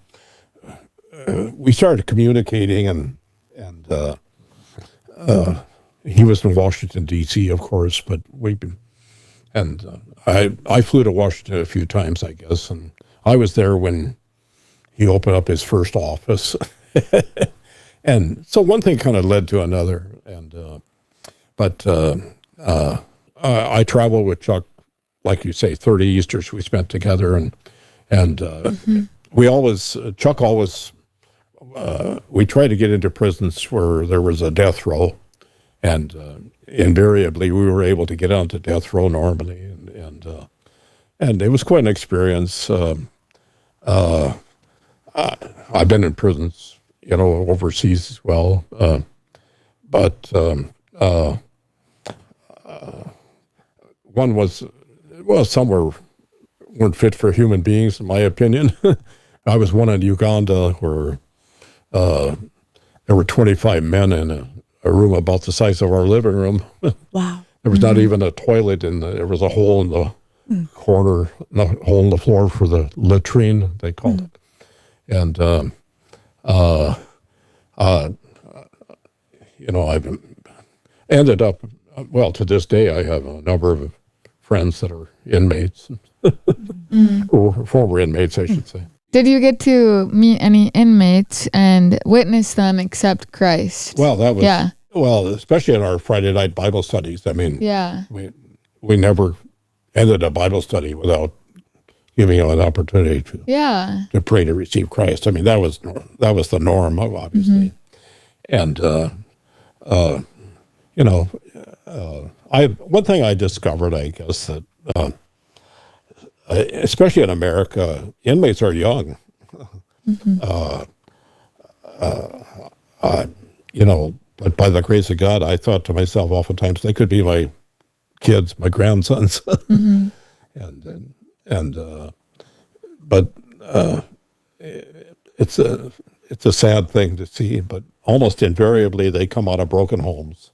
A: started communicating, and he was in Washington D.C., of course, but I flew to Washington a few times, I guess, and I was there when he opened up his first office. And so one thing kind of led to another. But I traveled with Chuck, like you say, 30 Easters we spent together. And Chuck always, we tried to get into prisons where there was a death row. And invariably, we were able to get onto death row normally. And it was quite an experience. I've been in prisons, overseas as well. But one was, some weren't fit for human beings, in my opinion. I was one in Uganda where there were 25 men in a room about the size of our living room.
B: Wow.
A: There was not even a toilet there was a hole in the corner, a hole in the floor for the latrine, they called it. And, I've ended up, to this day, I have a number of friends that are inmates, or former inmates, I should say.
C: Did you get to meet any inmates and witness them accept Christ?
A: Well, that was, especially in our Friday night Bible studies. I mean, we never ended a Bible study without giving them an opportunity to pray to receive Christ. I mean, that was the norm, obviously. And, one thing I discovered, I guess, that especially in America, inmates are young. But by the grace of God, I thought to myself oftentimes they could be my kids, my grandsons. But it's a sad thing to see, but almost invariably they come out of broken homes.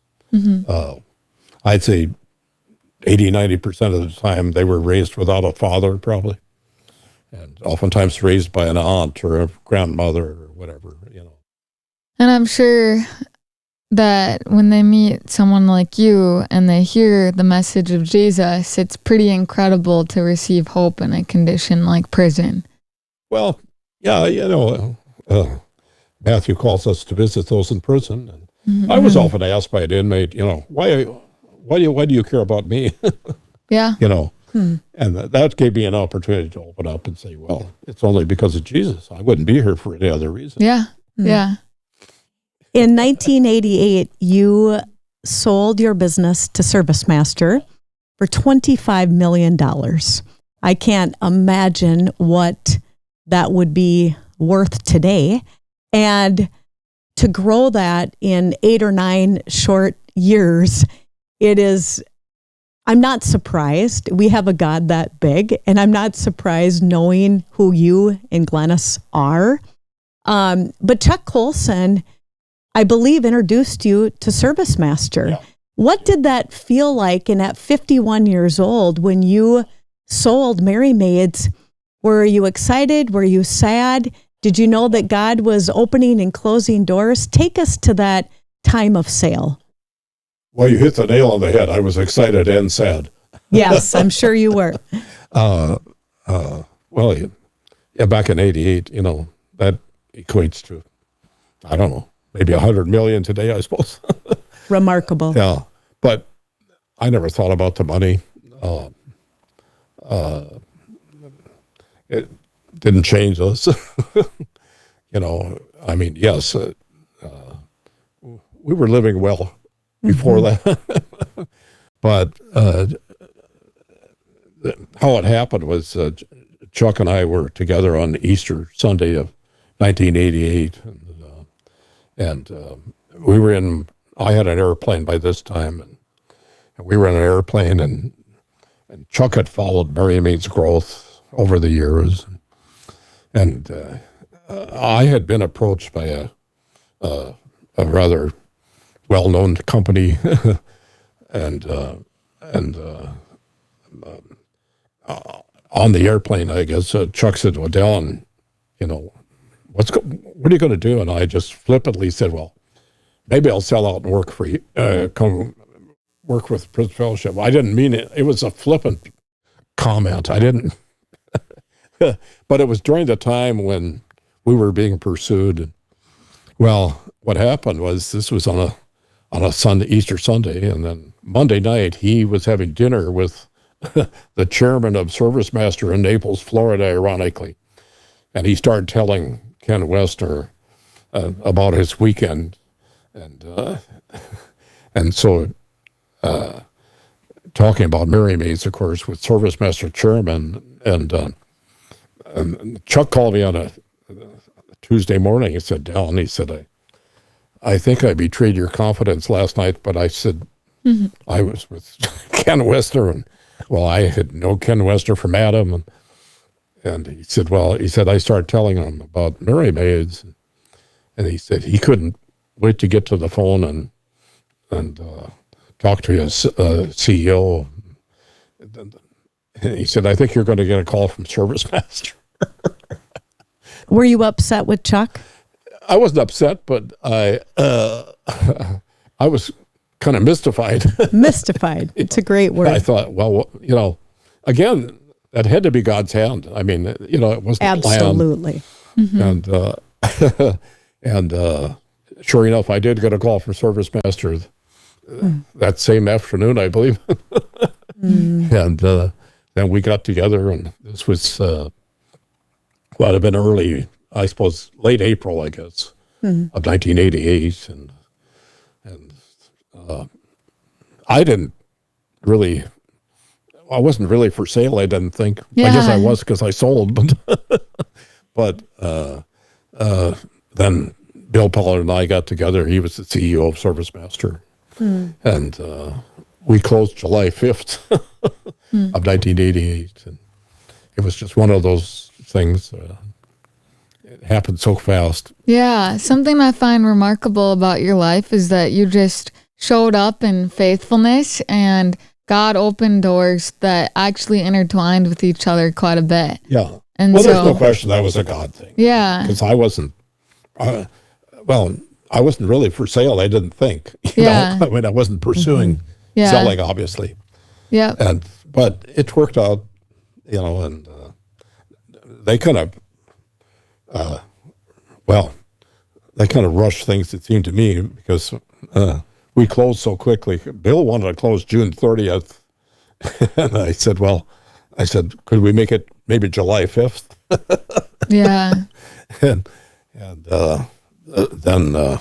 A: I'd say 80-90% of the time they were raised without a father, probably, and oftentimes raised by an aunt or a grandmother or whatever.
C: And I'm sure that when they meet someone like you and they hear the message of Jesus, it's pretty incredible to receive hope in a condition like prison.
A: Well, yeah, Matthew calls us to visit those in prison. And I was often asked by an inmate, why do you care about me?
C: Yeah.
A: And that gave me an opportunity to open up and say, well, it's only because of Jesus. I wouldn't be here for any other reason.
C: Yeah. Yeah.
B: In 1988, you sold your business to ServiceMaster for $25 million. I can't imagine what that would be worth today. And to grow that in 8 or 9 short years, I'm not surprised. We have a God that big, and I'm not surprised knowing who you and Glenis are. But Chuck Colson, I believe, introduced you to ServiceMaster. Yeah. What did that feel like? And at 51 years old, when you sold Merry Maids, were you excited? Were you sad? Did you know that God was opening and closing doors? Take us to that time of sale.
A: Well, you hit the nail on the head. I was excited and sad.
B: Yes, I'm sure you were.
A: Back in 88, that equates to, I don't know, maybe 100 million today, I suppose.
B: Remarkable.
A: Yeah, but I never thought about the money. it didn't change us. You know, I mean, yes, we were living well before that. But how it happened was Chuck and I were together on Easter Sunday of 1988. And we were I had an airplane by this time, and we were in an airplane, and Chuck had followed Merry Maids' growth over the years. And I had been approached by a rather well-known company, and on the airplane, I guess, Chuck said, well, Dallen, you know, what are you going to do? And I just flippantly said, well, maybe I'll sell out and work for you, come work with Prison Fellowship. I didn't mean it. It was a flippant comment. I didn't. But it was during the time when we were being pursued. Well, what happened was this was on a Sunday, Easter Sunday, and then Monday night he was having dinner with the chairman of ServiceMaster in Naples, Florida, ironically, and he started telling Ken Westner about his weekend, and so talking about Merry Maids, of course, with ServiceMaster chairman, and Chuck called me on a Tuesday morning. He said, Dallen, he said, I think I betrayed your confidence last night, but I said, I was with Ken Westner, and well, I had known Ken Westner from Adam, and he said, I started telling him about Merry Maids, and he said he couldn't wait to get to the phone and talk to his CEO. And he said, I think you're going to get a call from ServiceMaster.
B: Were you upset with Chuck?
A: I wasn't upset, but I was kind of mystified. Mystified.
B: It's a great word.
A: I thought, well, you know, again, that had to be God's hand. I mean, you know, it wasn't
B: absolutely.
A: Planned. And sure enough, I did get a call from ServiceMaster that same afternoon, I believe. And then we got together, and this was would have been early, I suppose, late April, I guess, of 1988, and I wasn't really for sale. I didn't think. Yeah. I guess I was because I sold, but then Bill Pollard and I got together. He was the CEO of ServiceMaster, and we closed July 5th of 1988, and it was just one of those things. It happened so fast.
C: Yeah, something I find remarkable about your life is that you just showed up in faithfulness, and God opened doors that actually intertwined with each other quite a bit.
A: Yeah.
C: And
A: well, there's no question that was a God thing.
C: Yeah.
A: Because I wasn't, I wasn't really for sale, I didn't think. You know? I mean, I wasn't pursuing selling, obviously.
C: Yeah.
A: But it worked out, you know, and they kind of, they kind of rushed things, it seemed to me, because we closed so quickly. Bill wanted to close June 30th. And I said, could we make it maybe July 5th?
C: Yeah.
A: And then a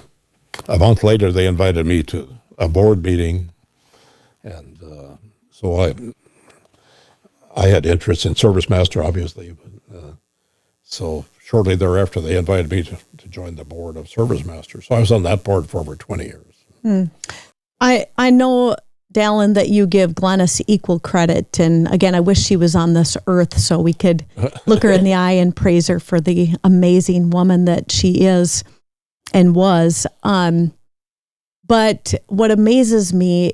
A: month later, they invited me to a board meeting. And so I had interest in ServiceMaster, obviously. But, so shortly thereafter, they invited me to join the board of ServiceMaster. So I was on that board for over 20 years.
B: I know, Dallen, that you give Glenis equal credit. And again, I wish she was on this earth so we could look her in the eye and praise her for the amazing woman that she is and was. But what amazes me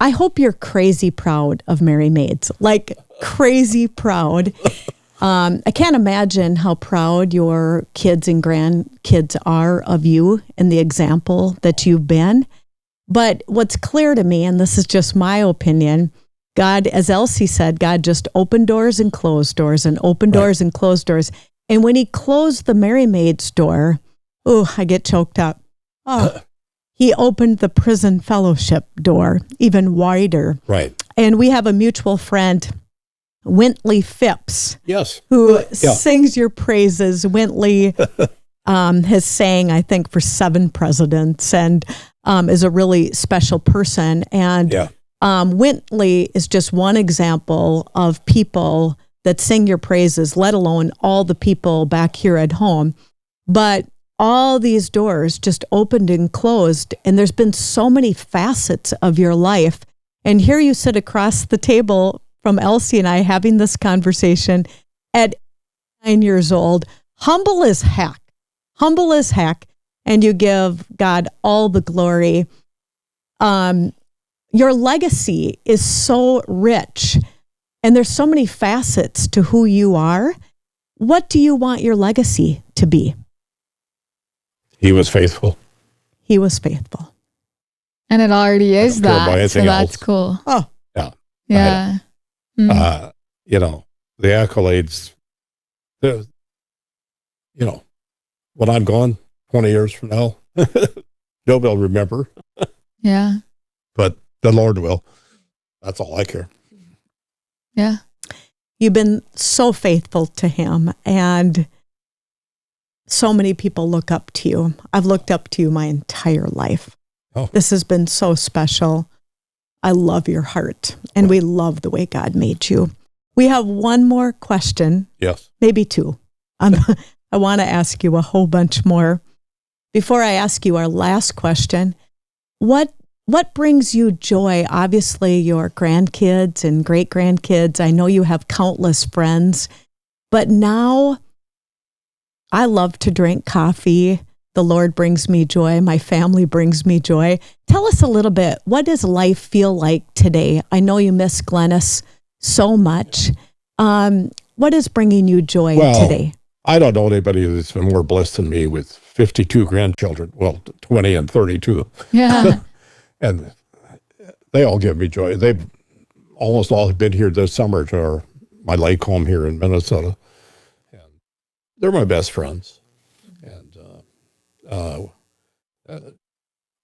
B: I hope you're crazy proud of Merry Maids, like crazy proud. I can't imagine how proud your kids and grandkids are of you and the example that you've been. But what's clear to me, and this is just my opinion, God, as Elsie said, God just opened doors and closed doors and opened doors and closed doors. And when he closed the Merry Maids door, I get choked up. He opened the Prison Fellowship door even wider.
A: Right.
B: And we have a mutual friend Wintley Phipps,
A: Yes.
B: who sings your praises. Wintley has sang, I think, for 7 presidents and is a really special person. And Wintley is just one example of people that sing your praises, let alone all the people back here at home. But all these doors just opened and closed, and there's been so many facets of your life. And here you sit across the table from Elsie and I having this conversation at 9 years old, humble as heck, and you give God all the glory. Your legacy is so rich, and there's so many facets to who you are. What do you want your legacy to be?
A: He was faithful.
B: He was faithful.
C: And it already is that. So that's
A: else.
C: cool.
A: Oh, yeah.
C: Yeah.
A: You know, the accolades, when I'm gone 20 years from now, nobody will remember.
C: Yeah.
A: But the Lord will. That's all I care.
C: Yeah.
B: You've been so faithful to him, and so many people look up to you. I've looked up to you my entire life.
A: Oh.
B: This has been so special. I love your heart, and we love the way God made you. We have one more question.
A: Yes.
B: Maybe 2. I want to ask you a whole bunch more. Before I ask you our last question, what brings you joy? Obviously, your grandkids and great-grandkids. I know you have countless friends, but now I love to drink coffee. The Lord brings me joy. My family brings me joy. Tell us a little bit. What does life feel like today? I know you miss Glenis so much. What is bringing you joy today?
A: I don't know anybody that's been more blessed than me with 52 grandchildren. Well, 20 and 32.
C: Yeah.
A: And they all give me joy. They've almost all been here this summer to my lake home here in Minnesota. And they're my best friends. And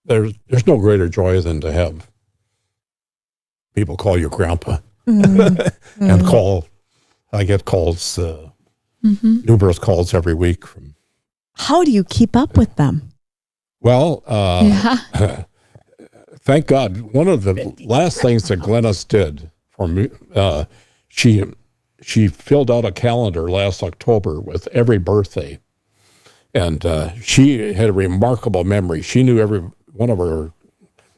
A: there's no greater joy than to have people call you grandpa. And I get calls, numerous calls every week from.
B: How do you keep up with them?
A: Well, thank God. One of the last things that Glenis did for me, she filled out a calendar last October with every birthday. And she had a remarkable memory. She knew every one of her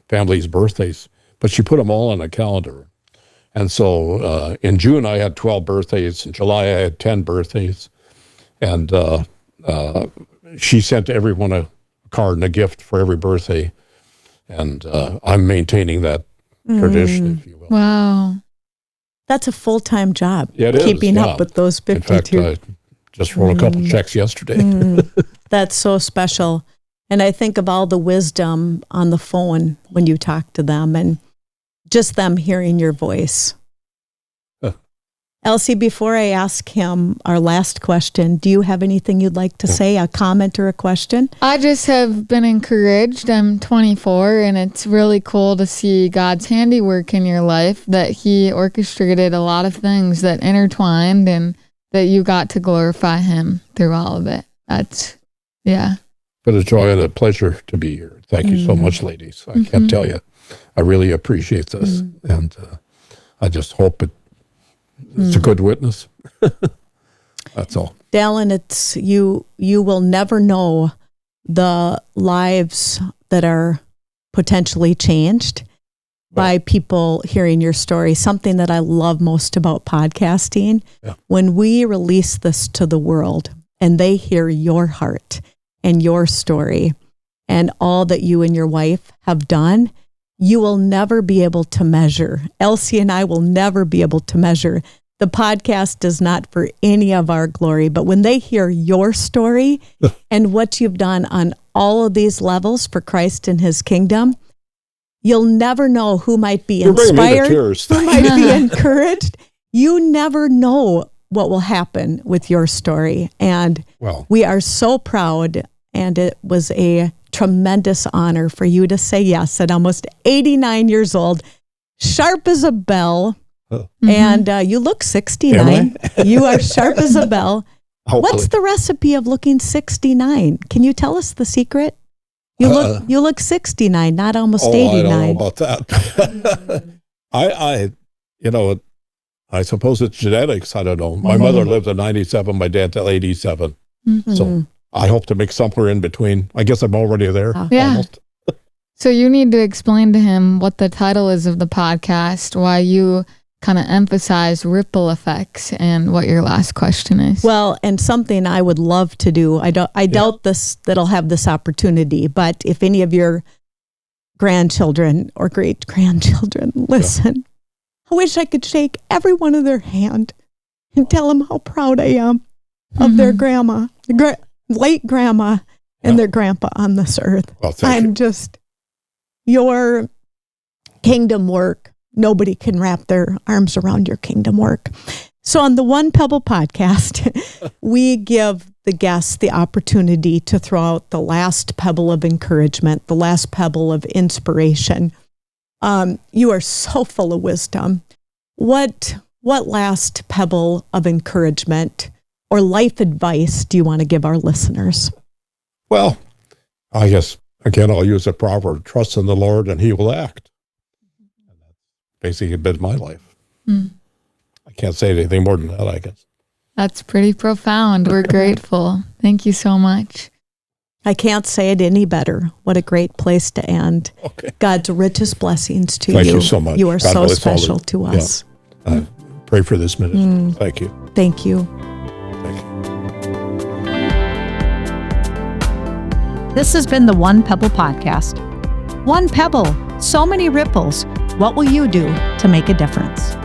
A: family's birthdays, but she put them all on a calendar. And so in June, I had 12 birthdays. In July, I had 10 birthdays. And she sent everyone a card and a gift for every birthday. And I'm maintaining that tradition, if you will.
C: Wow.
B: That's a full-time job.
A: Yeah, it is.
B: Keeping up with those 52.
A: In fact, I just wrote a couple checks yesterday.
B: That's so special. And I think of all the wisdom on the phone when you talk to them and just them hearing your voice. Elsie, before I ask him our last question, do you have anything you'd like to say, a comment or a question?
C: I just have been encouraged. I'm 24, and it's really cool to see God's handiwork in your life, that he orchestrated a lot of things that intertwined and that you got to glorify him through all of it. That's, yeah.
A: But a joy and a pleasure to be here. Thank you so much, ladies. I can't tell you. I really appreciate this. And I just hope it's a good witness. That's all.
B: Dallen, it's you will never know the lives that are potentially changed by people hearing your story. Something that I love most about podcasting, when we release this to the world and they hear your heart and your story and all that you and your wife have done, you will never be able to measure. Elsie and I will never be able to measure. The podcast is not for any of our glory, but when they hear your story and what you've done on all of these levels for Christ and his kingdom, you'll never know who might be inspired, who might be encouraged. You never know what will happen with your story. And we are so proud, and it was a tremendous honor for you to say yes at almost 89 years old, sharp as a bell, And you look 69. You are sharp as a bell.
A: Hopefully.
B: What's the recipe of looking 69? Can you tell us the secret? You look 69, not almost 89.
A: I don't know about that. I suppose it's genetics. I don't know. My mother lived to 97, my dad till 87. So I hope to make somewhere in between. I guess I'm already there.
C: Yeah.
A: Almost.
C: So you need to explain to him what the title is of the podcast, why you kind of emphasize ripple effects, and what your last question is.
B: Well, and something I would love to do. I doubt that I'll have this opportunity, but if any of your grandchildren or great grandchildren listen, I wish I could shake every one of their hand and tell them how proud I am of their grandma, late grandma, and their grandpa on this earth.
A: Well, thank you.
B: Your kingdom work. Nobody can wrap their arms around your kingdom work. So on the One Pebble podcast, we give the guests the opportunity to throw out the last pebble of encouragement, the last pebble of inspiration. You are so full of wisdom. What last pebble of encouragement or life advice do you want to give our listeners?
A: Well, I guess, again, I'll use a proverb: trust in the Lord and he will act. And that's basically been my life. I can't say anything more than that, I guess.
C: That's pretty profound. We're grateful. Thank you so much.
B: I can't say it any better. What a great place to end.
A: Okay.
B: God's richest blessings to you.
A: Thank you so much.
B: You are
A: God
B: so
A: bless
B: special
A: all
B: to us.
A: Yeah. Pray for this ministry. Thank you.
B: Thank you.
A: Thank you.
D: This has been the One Pebble Podcast. One pebble, so many ripples. What will you do to make a difference?